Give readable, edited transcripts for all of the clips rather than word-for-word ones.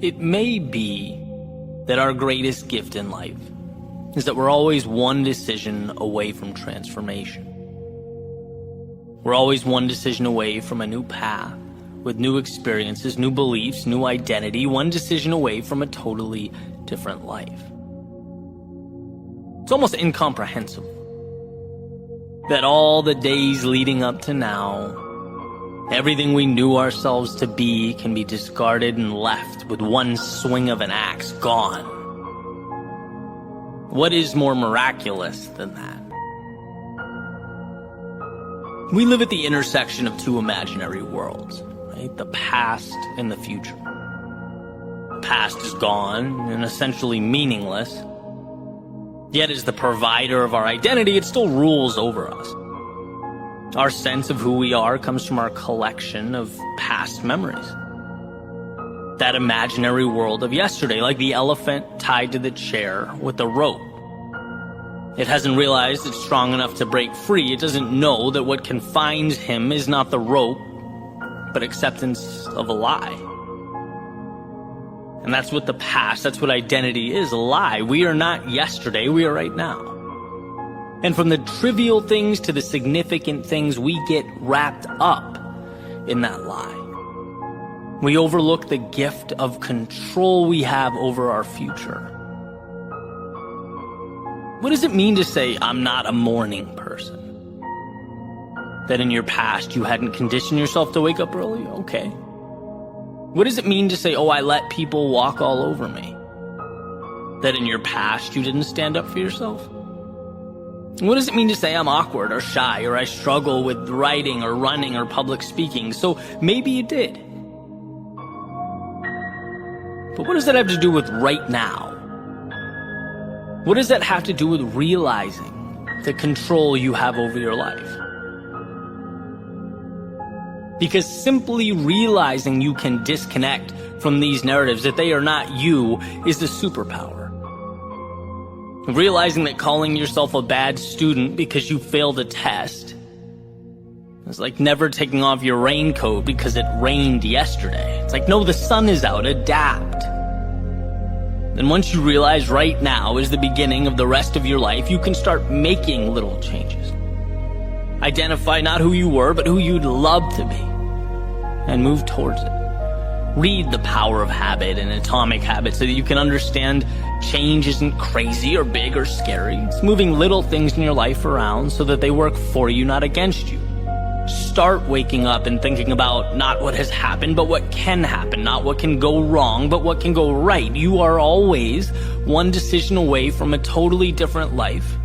It may be that our greatest gift in life is that we're always one decision away from transformation. We're always one decision away from a new path, with new experiences, new beliefs, new identity, one decision away from a totally different life. It's almost incomprehensible that all the days leading up to now, everything we knew ourselves to be can be discarded and left with one swing of an axe, gone. What is more miraculous than that? We live at the intersection of two imaginary worlds, right? The past and the future. The past is gone and essentially meaningless. Yet as the provider of our identity, it still rules over us. Our sense of who we are comes from our collection of past memories. That imaginary world of yesterday, like the elephant tied to the chair with a rope. It hasn't realized it's strong enough to break free. It doesn't know that what confines him is not the rope, but acceptance of a lie. And that's what the past, that's what identity is, a lie. We are not yesterday, we are right now. And from the trivial things to the significant things, we get wrapped up in that lie. We overlook the gift of control we have over our future. What does it mean to say, I'm not a morning person? That in your past you hadn't conditioned yourself to wake up early? Okay. What does it mean to say, oh, I let people walk all over me? That in your past you didn't stand up for yourself? What does it mean to say I'm awkward or shy or I struggle with writing or running or public speaking? So maybe you did. But what does that have to do with right now? What does that have to do with realizing the control you have over your life? Because simply realizing you can disconnect from these narratives, that they are not you, is the superpower. Realizing that calling yourself a bad student because you failed a test is like never taking off your raincoat because it rained yesterday. It's like, no, the sun is out, adapt. And once you realize right now is the beginning of the rest of your life, you can start making little changes. Identify not who you were, but who you'd love to be, and move towards it. Read The Power of Habit and Atomic Habits so that you can understand change isn't crazy or big or scary. It's moving little things in your life around so that they work for you, not against you. Start waking up and thinking about not what has happened, but what can happen. Not what can go wrong, but what can go right. You are always one decision away from a totally different life,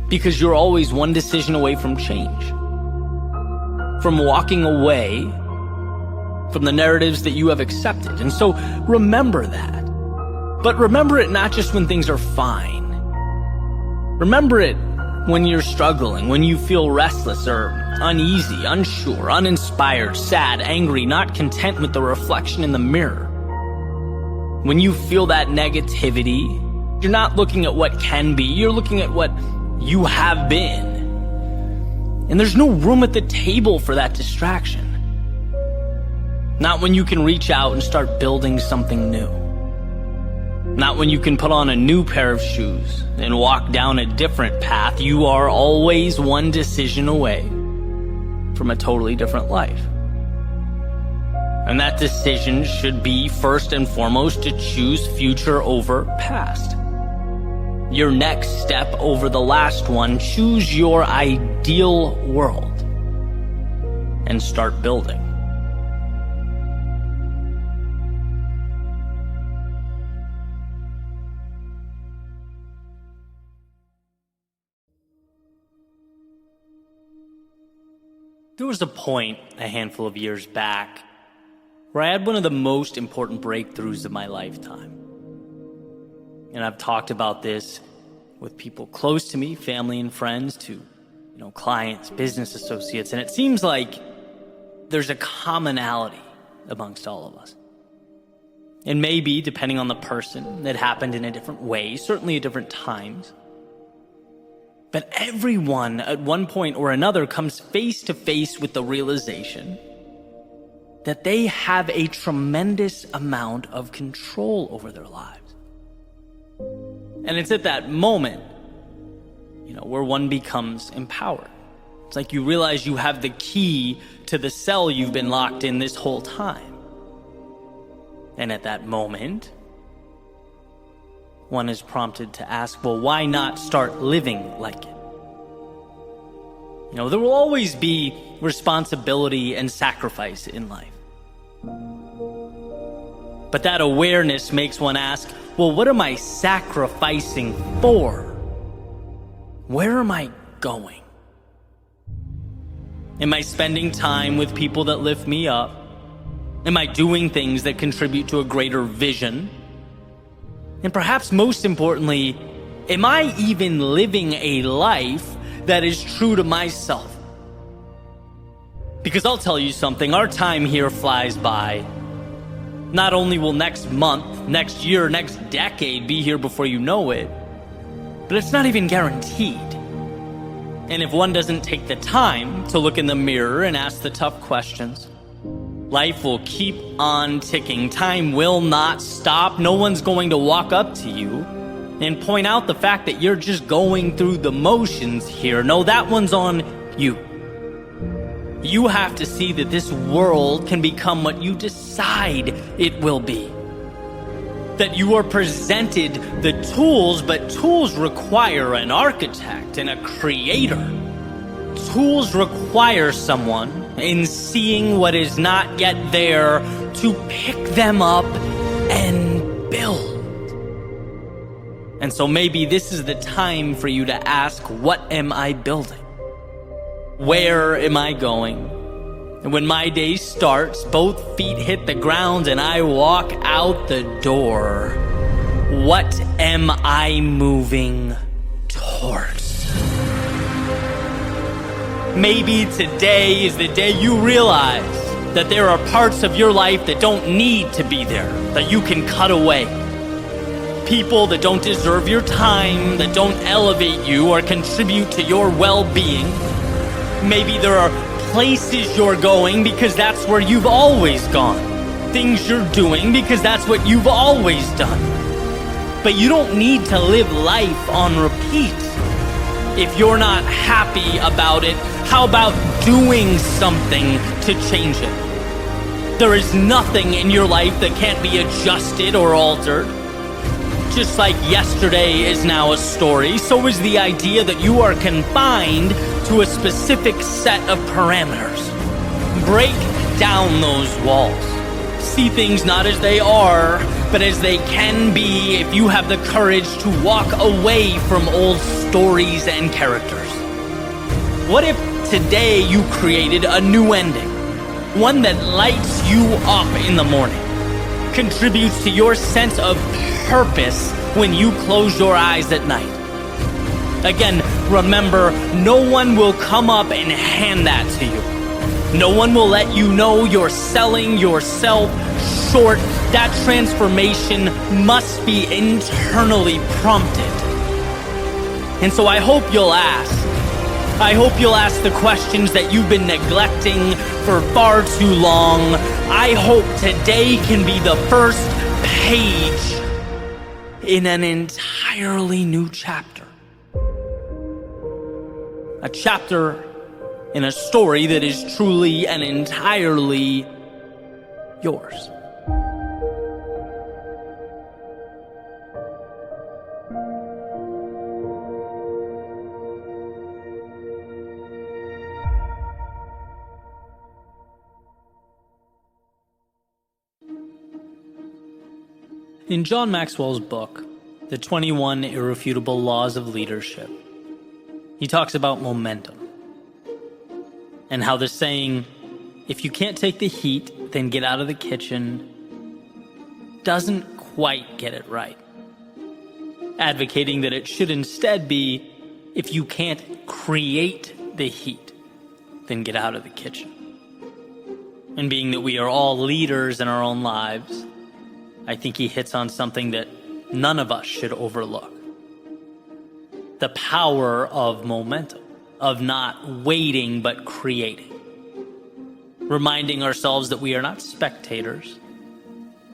because you're always one decision away from change. From walking away from the narratives that you have accepted. And so remember that. But remember it not just when things are fine. Remember it when you're struggling, when you feel restless or uneasy, unsure, uninspired, sad, angry, not content with the reflection in the mirror. When you feel that negativity, you're not looking at what can be, you're looking at what you have been. And there's no room at the table for that distraction. Not when you can reach out and start building something new. Not when you can put on a new pair of shoes and walk down a different path. You are always one decision away from a totally different life. And that decision should be first and foremost to choose future over past. Your next step over the last one. Choose your ideal world and start building. There was a point a handful of years back where I had one of the most important breakthroughs of my lifetime. And I've talked about this with people close to me, family and friends, to clients, business associates, and it seems like there's a commonality amongst all of us. And maybe, depending on the person, it happened in a different way, certainly at different times. But everyone at one point or another comes face to face with the realization that they have a tremendous amount of control over their lives. And it's at that moment, where one becomes empowered. It's like you realize you have the key to the cell you've been locked in this whole time. And at that moment, one is prompted to ask, well, why not start living like it? There will always be responsibility and sacrifice in life. But that awareness makes one ask, well, what am I sacrificing for? Where am I going? Am I spending time with people that lift me up? Am I doing things that contribute to a greater vision? And perhaps most importantly, am I even living a life that is true to myself? Because I'll tell you something, our time here flies by. Not only will next month, next year, next decade be here before you know it, but it's not even guaranteed. And if one doesn't take the time to look in the mirror and ask the tough questions, life will keep on ticking. Time will not stop. No one's going to walk up to you and point out the fact that you're just going through the motions here. No, that one's on you. You have to see that this world can become what you decide it will be. That you are presented the tools, but tools require an architect and a creator. Tools require someone in seeing what is not yet there to pick them up and build. And so maybe this is the time for you to ask, what am I building? Where am I going? And when my day starts, both feet hit the ground and I walk out the door, what am I moving towards? Maybe today is the day you realize that there are parts of your life that don't need to be there, that you can cut away. People that don't deserve your time, that don't elevate you or contribute to your well-being. Maybe there are places you're going because that's where you've always gone. Things you're doing because that's what you've always done. But you don't need to live life on repeat. If you're not happy about it, how about doing something to change it? There is nothing in your life that can't be adjusted or altered. Just like yesterday is now a story, so is the idea that you are confined to a specific set of parameters. Break down those walls. See things not as they are, but as they can be if you have the courage to walk away from old stories and characters. What if today you created a new ending? One that lights you up in the morning, contributes to your sense of purpose when you close your eyes at night. Again, remember, no one will come up and hand that to you. No one will let you know you're selling yourself short. That transformation must be internally prompted. And so I hope you'll ask. I hope you'll ask the questions that you've been neglecting for far too long. I hope today can be the first page in an entirely new chapter. A chapter in a story that is truly and entirely yours. In John Maxwell's book, The 21 Irrefutable Laws of Leadership, he talks about momentum and how the saying, if you can't take the heat, then get out of the kitchen, doesn't quite get it right. Advocating that it should instead be, if you can't create the heat, then get out of the kitchen. And being that we are all leaders in our own lives, I think he hits on something that none of us should overlook. The power of momentum, of not waiting but creating. reminding ourselves that we are not spectators,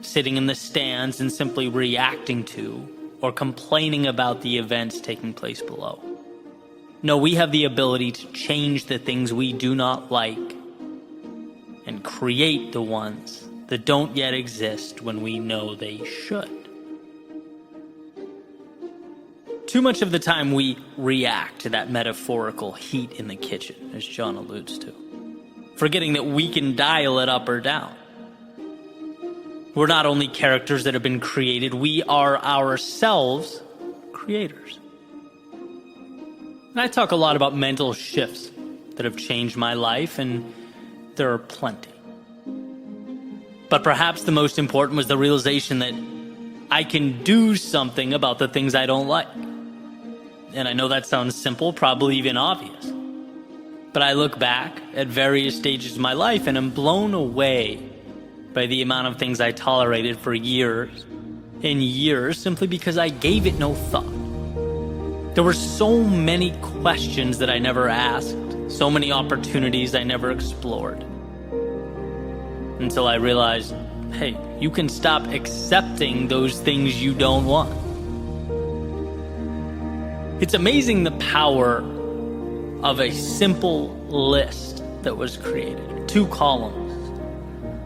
sitting in the stands and simply reacting to or complaining about the events taking place below. No, we have the ability to change the things we do not like and create the ones that don't yet exist when we know they should. Too much of the time we react to that metaphorical heat in the kitchen, as John alludes to, forgetting that we can dial it up or down. We're not only characters that have been created, we are ourselves creators. And I talk a lot about mental shifts that have changed my life, and there are plenty. But perhaps the most important was the realization that I can do something about the things I don't like. And I know that sounds simple, probably even obvious. But I look back at various stages of my life and am blown away by the amount of things I tolerated for years and years simply because I gave it no thought. There were so many questions that I never asked, so many opportunities I never explored. Until I realized, hey, you can stop accepting those things you don't want. It's amazing the power of a simple list that was created. 2 columns.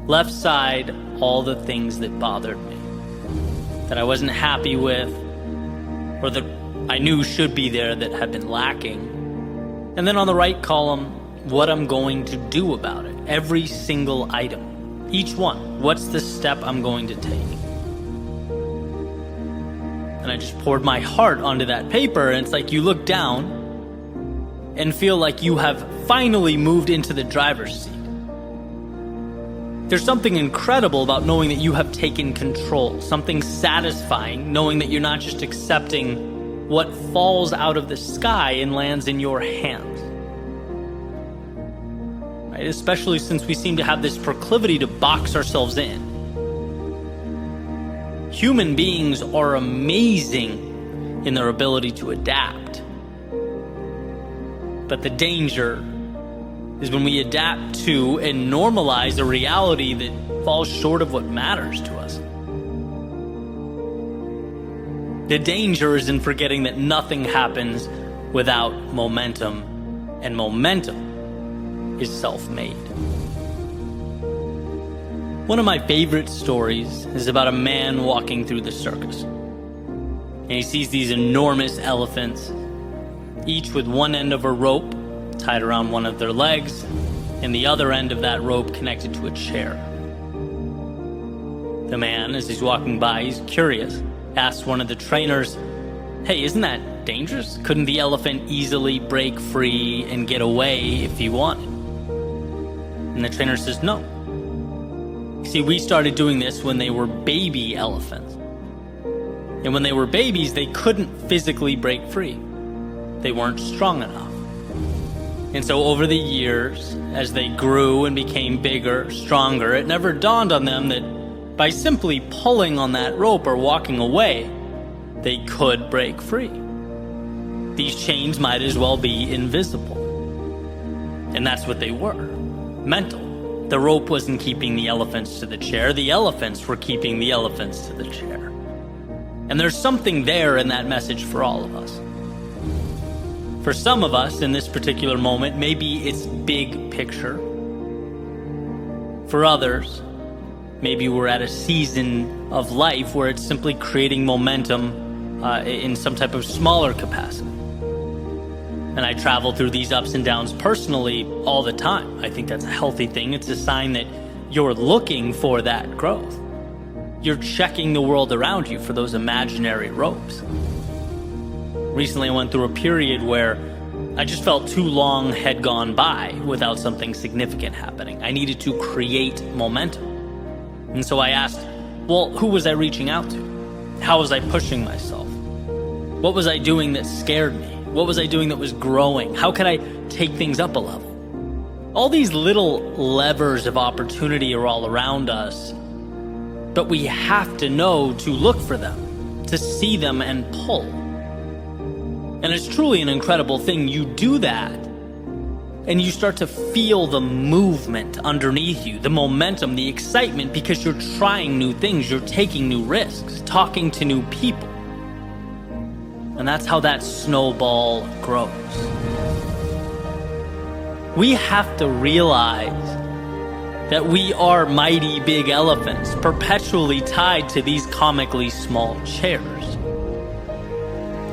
Left side, all the things that bothered me, that I wasn't happy with, or that I knew should be there that had been lacking. And then on the right column, what I'm going to do about it. Every single item. Each one. What's the step I'm going to take? And I just poured my heart onto that paper, and it's like you look down and feel like you have finally moved into the driver's seat. There's something incredible about knowing that you have taken control, something satisfying, knowing that you're not just accepting what falls out of the sky and lands in your hands. Right? Especially since we seem to have this proclivity to box ourselves in. Human beings are amazing in their ability to adapt. But the danger is when we adapt to and normalize a reality that falls short of what matters to us. The danger is in forgetting that nothing happens without momentum, and momentum is self-made. One of my favorite stories is about a man walking through the circus. And he sees these enormous elephants, each with one end of a rope tied around one of their legs, and the other end of that rope connected to a chair. The man, as he's walking by, he's curious, asks one of the trainers, "Hey, isn't that dangerous? Couldn't the elephant easily break free and get away if he wanted?" And the trainer says, "No. See, we started doing this when they were baby elephants. And when they were babies, they couldn't physically break free. They weren't strong enough. And so over the years, as they grew and became bigger, stronger, it never dawned on them that by simply pulling on that rope or walking away, they could break free. These chains might as well be invisible." And that's what they were. Mental. The rope wasn't keeping the elephants to the chair. The elephants were keeping the elephants to the chair. And there's something there in that message for all of us. For some of us, in this particular moment, maybe it's big picture. For others, maybe we're at a season of life where it's simply creating momentum in some type of smaller capacity. And I travel through these ups and downs personally all the time. I think that's a healthy thing. It's a sign that you're looking for that growth. You're checking the world around you for those imaginary ropes. Recently, I went through a period where I just felt too long had gone by without something significant happening. I needed to create momentum. And so I asked, well, who was I reaching out to? How was I pushing myself? What was I doing that scared me? What was I doing that was growing? How could I take things up a level? All these little levers of opportunity are all around us, but we have to know to look for them, to see them and pull. And it's truly an incredible thing. You do that And you start to feel the movement underneath you, the momentum, the excitement, because you're trying new things, you're taking new risks, talking to new people. And that's how that snowball grows. We have to realize that we are mighty big elephants, perpetually tied to these comically small chairs.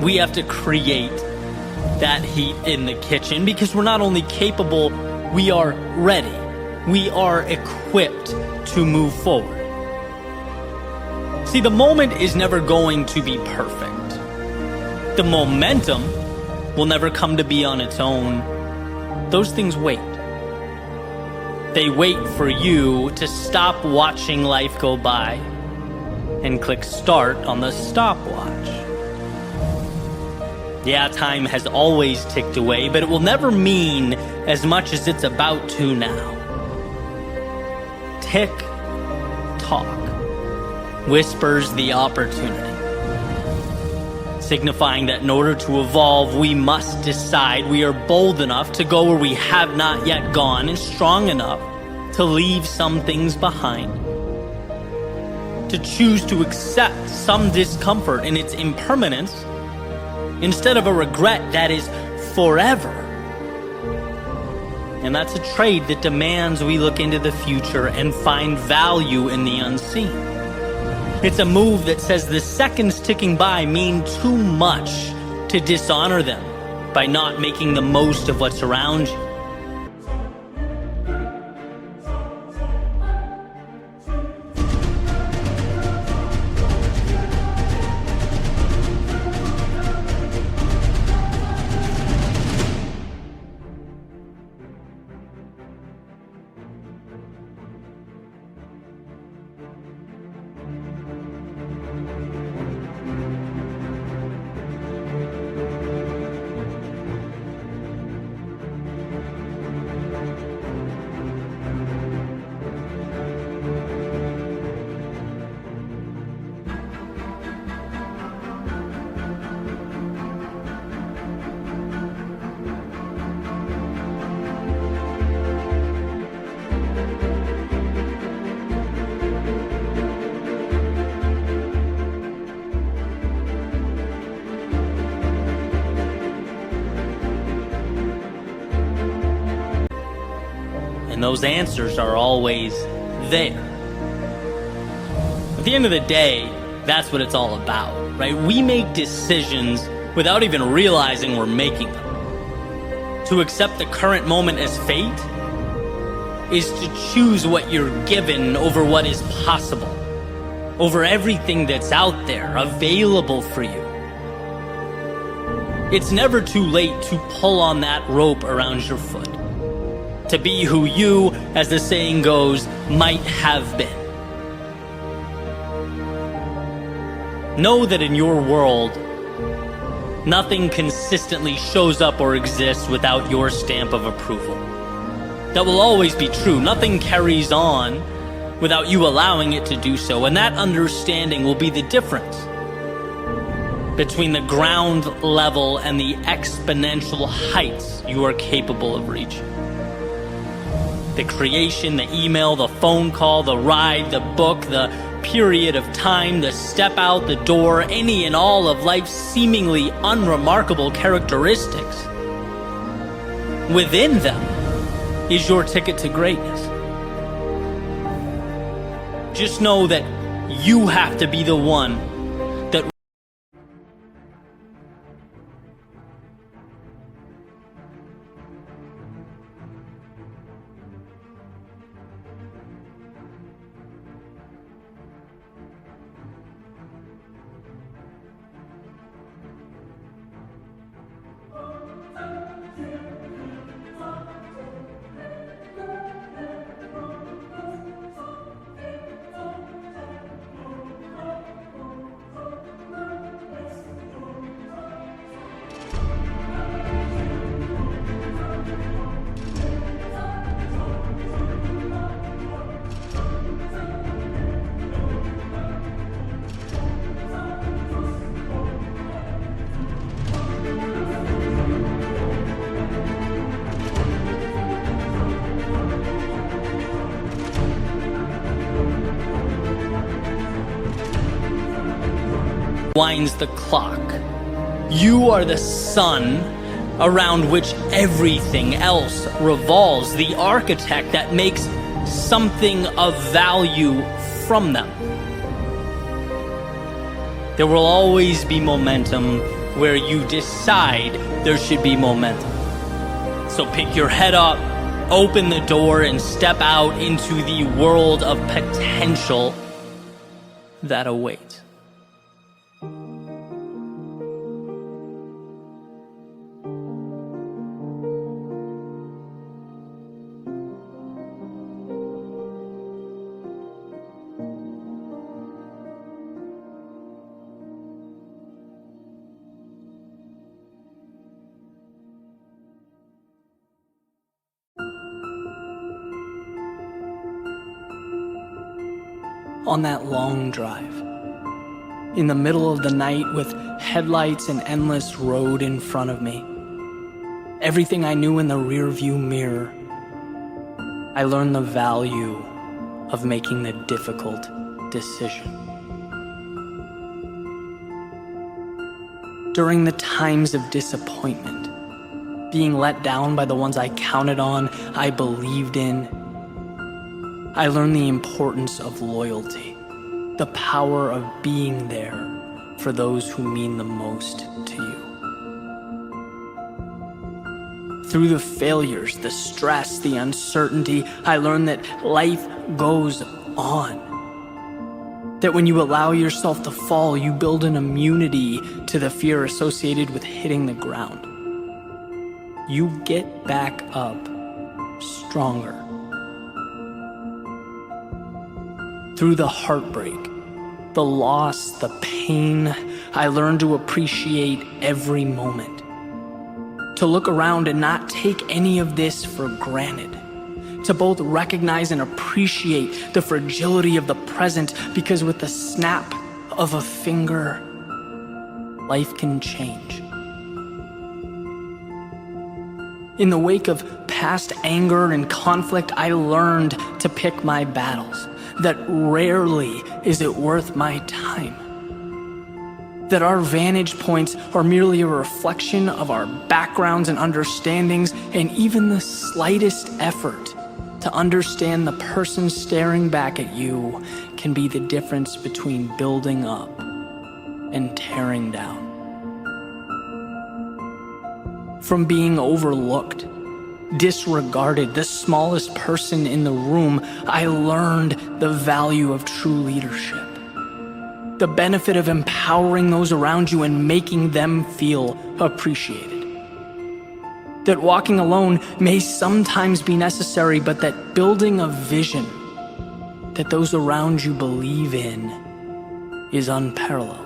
We have to create that heat in the kitchen, because we're not only capable, we are ready. We are equipped to move forward. See, the moment is never going to be perfect. The momentum will never come to be on its own. Those things wait. They wait for you to stop watching life go by and click start on the stopwatch. Yeah, time has always ticked away, but it will never mean as much as it's about to now. Tick tock whispers the opportunity, signifying that in order to evolve, we must decide we are bold enough to go where we have not yet gone, and strong enough to leave some things behind, to choose to accept some discomfort in its impermanence instead of a regret that is forever. And that's a trade that demands we look into the future and find value in the unseen. It's a move that says the seconds ticking by mean too much to dishonor them by not making the most of what's around you. And those answers are always there. At the end of the day, that's what it's all about, right? We make decisions without even realizing we're making them. To accept the current moment as fate is to choose what you're given over what is possible, over everything that's out there, available for you. It's never too late to pull on that rope around your foot, to be who you, as the saying goes, might have been. Know that in your world, nothing consistently shows up or exists without your stamp of approval. That will always be true. Nothing carries on without you allowing it to do so, and that understanding will be the difference between the ground level and the exponential heights you are capable of reaching. The creation, the email, the phone call, the ride, the book, the period of time, the step out the door, any and all of life's seemingly unremarkable characteristics. Within them is your ticket to greatness. Just know that you have to be the one that winds the clock. You are the sun around which everything else revolves, the architect that makes something of value from them. There will always be momentum where you decide there should be momentum. So pick your head up, open the door, and step out into the world of potential that awaits. On that long drive, in the middle of the night with headlights and endless road in front of me, everything I knew in the rearview mirror, I learned the value of making the difficult decision. During the times of disappointment, being let down by the ones I counted on, I believed in, I learned the importance of loyalty, the power of being there for those who mean the most to you. Through the failures, the stress, the uncertainty, I learned that life goes on. That when you allow yourself to fall, you build an immunity to the fear associated with hitting the ground. You get back up stronger. Through the heartbreak, the loss, the pain, I learned to appreciate every moment. To look around and not take any of this for granted. To both recognize and appreciate the fragility of the present, because with the snap of a finger, life can change. In the wake of past anger and conflict, I learned to pick my battles. That rarely is it worth my time. That our vantage points are merely a reflection of our backgrounds and understandings, and even the slightest effort to understand the person staring back at you can be the difference between building up and tearing down. From being overlooked, disregarded, the smallest person in the room, I learned the value of true leadership. The benefit of empowering those around you and making them feel appreciated. That walking alone may sometimes be necessary, but that building a vision that those around you believe in is unparalleled.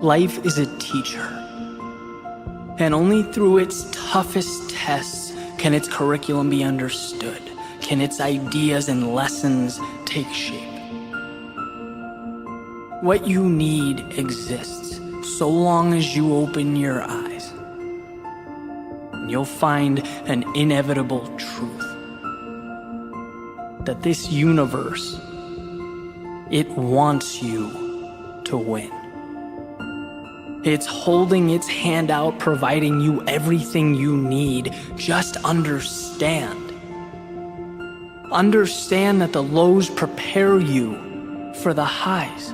Life is a teacher. And only through its toughest tests can its curriculum be understood, can its ideas and lessons take shape. What you need exists so long as you open your eyes. And you'll find an inevitable truth. That this universe, it wants you to win. It's holding its hand out, providing you everything you need. Just understand. Understand that the lows prepare you for the highs.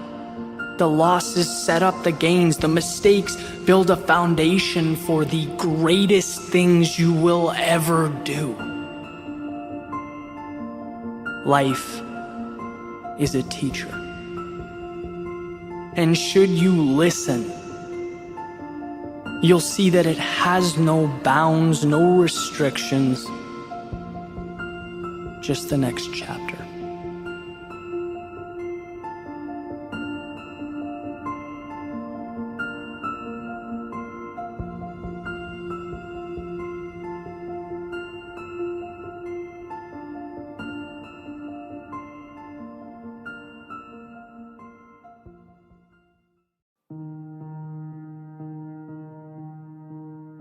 The losses set up the gains. The mistakes build a foundation for the greatest things you will ever do. Life is a teacher. And should you listen, you'll see that it has no bounds, no restrictions, just the next chapter.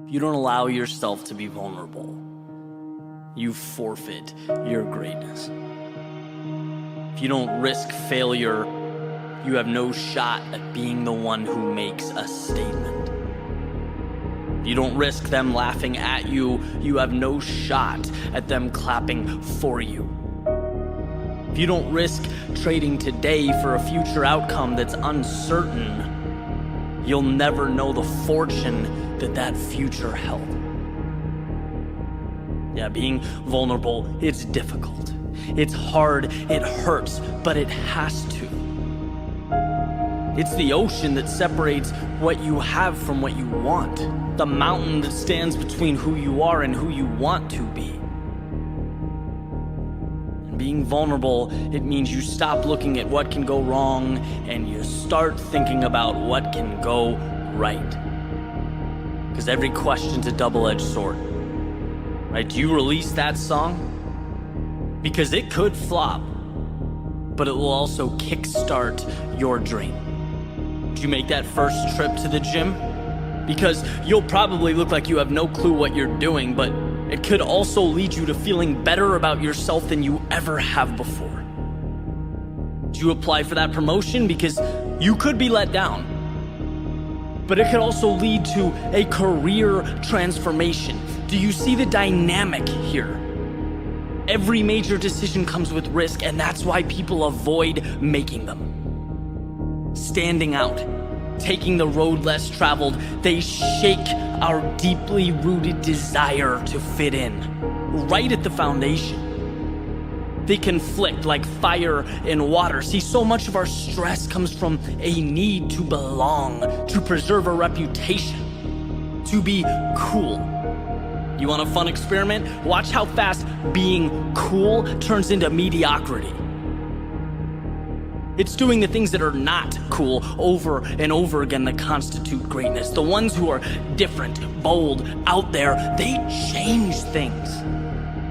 If you don't allow yourself to be vulnerable, you forfeit your greatness. If you don't risk failure you have no shot at being the one who makes a statement. If you don't risk them laughing at you, you have no shot at them clapping for you. If you don't risk trading today for a future outcome that's uncertain, you'll never know the fortune that that future held. Yeah, being vulnerable, it's difficult. It's hard, it hurts, but it has to. It's the ocean that separates what you have from what you want. The mountain that stands between who you are and who you want to be. And being vulnerable, it means you stop looking at what can go wrong and you start thinking about what can go right. Because every question's a double-edged sword. Right? Do you release that song? Because it could flop, but it will also kickstart your dream. Do you make that first trip to the gym? Because you'll probably look like you have no clue what you're doing, but it could also lead you to feeling better about yourself than you ever have before. Do you apply for that promotion? Because you could be let down, but it could also lead to a career transformation. Do you see the dynamic here? Every major decision comes with risk, and that's why people avoid making them. Standing out, taking the road less traveled, they shake our deeply rooted desire to fit in, right at the foundation. They conflict like fire and water. See, so much of our stress comes from a need to belong, to preserve a reputation, to be cool. You want a fun experiment? Watch how fast being cool turns into mediocrity. It's doing the things that are not cool over and over again that constitute greatness. The ones who are different, bold, out there, they change things.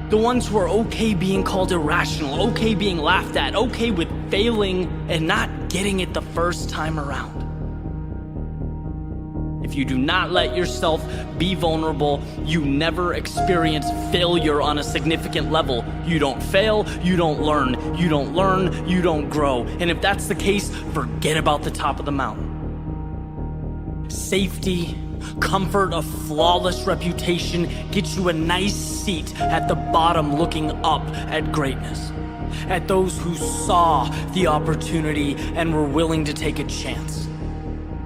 The ones who are okay being called irrational, okay being laughed at, okay with failing and not getting it the first time around. If you do not let yourself be vulnerable, you never experience failure on a significant level. You don't fail, you don't learn. You don't learn, you don't grow. And if that's the case, forget about the top of the mountain. Safety, comfort, a flawless reputation gets you a nice seat at the bottom looking up at greatness. At those who saw the opportunity and were willing to take a chance.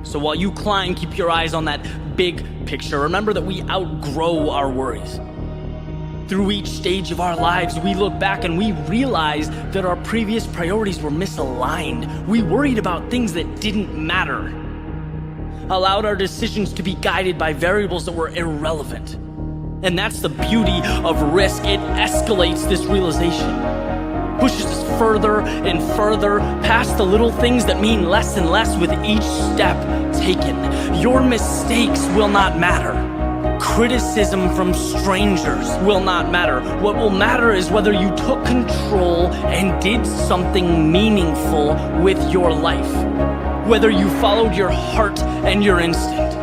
So while you climb, keep your eyes on that big picture. Remember that we outgrow our worries. Through each stage of our lives, we look back and we realize that our previous priorities were misaligned. We worried about things that didn't matter. Allowed our decisions to be guided by variables that were irrelevant. And that's the beauty of risk. It escalates this realization. Pushes us further and further past the little things that mean less and less with each step taken. Your mistakes will not matter. Criticism from strangers will not matter. What will matter is whether you took control and did something meaningful with your life. Whether you followed your heart and your instinct.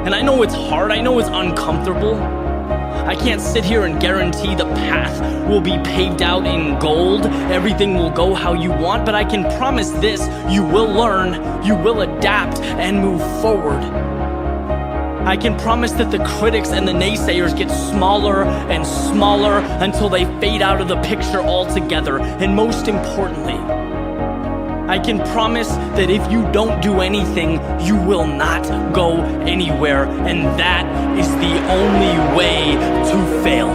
And I know it's hard, I know it's uncomfortable. I can't sit here and guarantee the path will be paved out in gold. Everything will go how you want, but I can promise this: you will learn, you will adapt, and move forward. I can promise that the critics and the naysayers get smaller and smaller until they fade out of the picture altogether. And most importantly, I can promise that if you don't do anything, you will not go anywhere, and that is the only way to fail.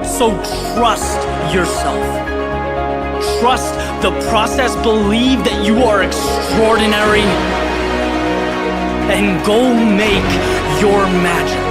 So trust yourself. Trust the process. Believe that you are extraordinary, and go make your magic.